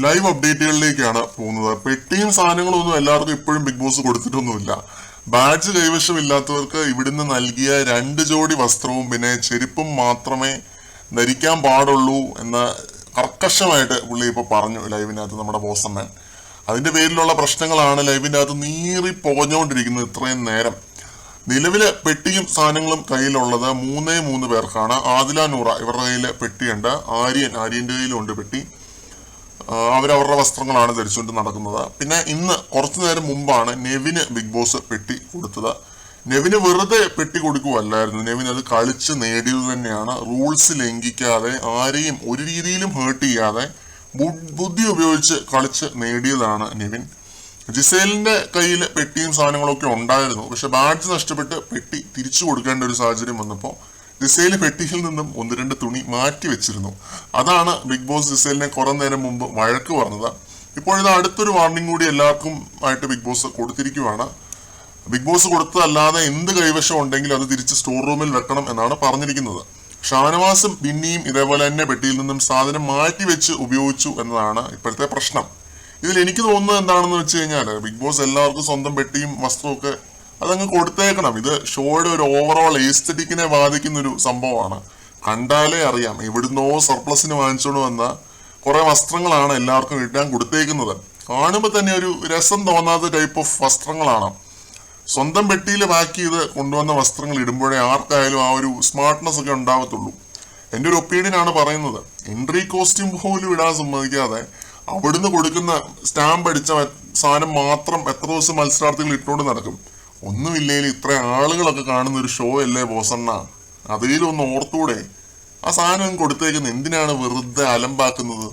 Live അപ്ഡേറ്റുകളിലേക്കാണ് പോകുന്നത്. പെട്ടിയും സാധനങ്ങളും ഒന്നും എല്ലാവർക്കും ഇപ്പോഴും ബിഗ് ബോസ് കൊടുത്തിട്ടൊന്നുമില്ല. ബാഡ്ജ് കൈവശമില്ലാത്തവർക്ക് ഇവിടുന്ന് നൽകിയ 2 ജോഡി വസ്ത്രവും പിന്നെ ചെരുപ്പും മാത്രമേ ധരിക്കാൻ പാടുള്ളൂ എന്ന് കർക്കശമായിട്ട് പുള്ളി ഇപ്പോൾ പറഞ്ഞു ലൈവിനകത്ത്, നമ്മുടെ ബോസമ്മൻ. അതിന്റെ പേരിലുള്ള പ്രശ്നങ്ങളാണ് ലൈവിന്റെ അകത്ത് നീറി പോഞ്ഞുകൊണ്ടിരിക്കുന്നത് ഇത്രയും നേരം. നിലവിലെ പെട്ടിയും സാധനങ്ങളും കയ്യിലുള്ളത് 3 പേർക്കാണ്. ആദില നൂറ ഇവരുടെ കയ്യിൽ പെട്ടിയുണ്ട്. ആര്യന്റെ കയ്യിലുണ്ട് പെട്ടി. അവരവരുടെ വസ്ത്രങ്ങളാണ് ധരിച്ചുകൊണ്ട് നടക്കുന്നത്. പിന്നെ ഇന്ന് കുറച്ചു നേരം മുമ്പാണ് നെവിന് ബിഗ് ബോസ് പെട്ടി കൊടുത്തത്. നെവിന് വെറുതെ പെട്ടി കൊടുക്കുകയല്ലായിരുന്നു, നെവിൻ അത് കളിച്ച് നേടിയത് തന്നെയാണ്. റൂൾസ് ലംഘിക്കാതെ ആരെയും ഒരു രീതിയിലും ഹേർട്ട് ചെയ്യാതെ ബുദ്ധി ഉപയോഗിച്ച് കളിച്ച് നേടിയതാണ് നെവിൻ. ജിസേലിന്റെ കയ്യിൽ പെട്ടിയും സാധനങ്ങളൊക്കെ ഉണ്ടായിരുന്നു. പക്ഷെ ബാഡ്ജ് നഷ്ടപ്പെട്ട് പെട്ടി തിരിച്ചു കൊടുക്കേണ്ട ഒരു സാഹചര്യം വന്നപ്പോൾ ജിസേൽ പെട്ടിയിൽ നിന്നും 1-2 തുണി മാറ്റി വെച്ചിരുന്നു. അതാണ് ബിഗ് ബോസ് ജിസേലിനെ കുറെ നേരം മുമ്പ് വഴക്ക് പറഞ്ഞത്. ഇപ്പോഴിത് അടുത്തൊരു വാർണിംഗ് കൂടി എല്ലാവർക്കും ആയിട്ട് ബിഗ് ബോസ് കൊടുത്തിരിക്കുകയാണ്. ബിഗ് ബോസ് കൊടുത്തതല്ലാതെ എന്ത് കൈവശം ഉണ്ടെങ്കിലും അത് തിരിച്ച് സ്റ്റോർ റൂമിൽ വെക്കണം എന്നാണ് പറഞ്ഞിരിക്കുന്നത്. ഷാനവാസും പിന്നെയും ഇതേപോലെ തന്നെ പെട്ടിയിൽ നിന്നും സാധനം മാറ്റി വെച്ച് ഉപയോഗിച്ചു എന്നതാണ് ഇപ്പോഴത്തെ പ്രശ്നം. ഇതിൽ എനിക്ക് തോന്നുന്നത് എന്താണെന്ന് വെച്ച് കഴിഞ്ഞാൽ ബിഗ് ബോസ് എല്ലാവർക്കും സ്വന്തം പെട്ടിയും വസ്ത്രമൊക്കെ അതങ്ങ് കൊടുത്തേക്കണം. ഇത് ഷോയുടെ ഒരു ഓവറോൾ എസ്തെറ്റിക്കിനെ ബാധിക്കുന്ന ഒരു സംഭവമാണ്. കണ്ടാലേ അറിയാം എവിടുന്നോ സർപ്ലസിന് വാങ്ങിച്ചോണ്ട് വന്ന കുറെ വസ്ത്രങ്ങളാണ് എല്ലാവർക്കും ഇടാൻ കൊടുത്തേക്കുന്നത്. കാണുമ്പോൾ തന്നെ ഒരു രസം തോന്നാത്ത ടൈപ്പ് ഓഫ് വസ്ത്രങ്ങളാണ്. സ്വന്തം പെട്ടിയിൽ പാക്ക് ചെയ്ത് കൊണ്ടുവന്ന വസ്ത്രങ്ങൾ ഇടുമ്പോഴേ ആർക്കായാലും ആ ഒരു സ്മാർട്ട്നെസ് ഒക്കെ ഉണ്ടാവത്തുള്ളൂ. എൻ്റെ ഒരു ഒപ്പീനിയൻ ആണ് പറയുന്നത്. എൻട്രി കോസ്റ്റ്യൂം പോലും ഇടാൻ സമ്മതിക്കാതെ അവിടുന്ന് കൊടുക്കുന്ന സ്റ്റാമ്പ് അടിച്ച സാധനം മാത്രം എത്ര ദിവസം മത്സരാർത്ഥികൾ ഇട്ടുകൊണ്ട് നടക്കും? ഒന്നുമില്ലെങ്കിൽ ഇത്ര ആളുകളൊക്കെ കാണുന്ന ഒരു ഷോ അല്ലേ ബോസണ്ണ? അതിലൊന്ന് ഓർത്തൂടെ? ആ സാധനം കൊടുത്തേക്കുന്നത് എന്തിനാണ് വെറുതെ അലമ്പാക്കുന്നത്?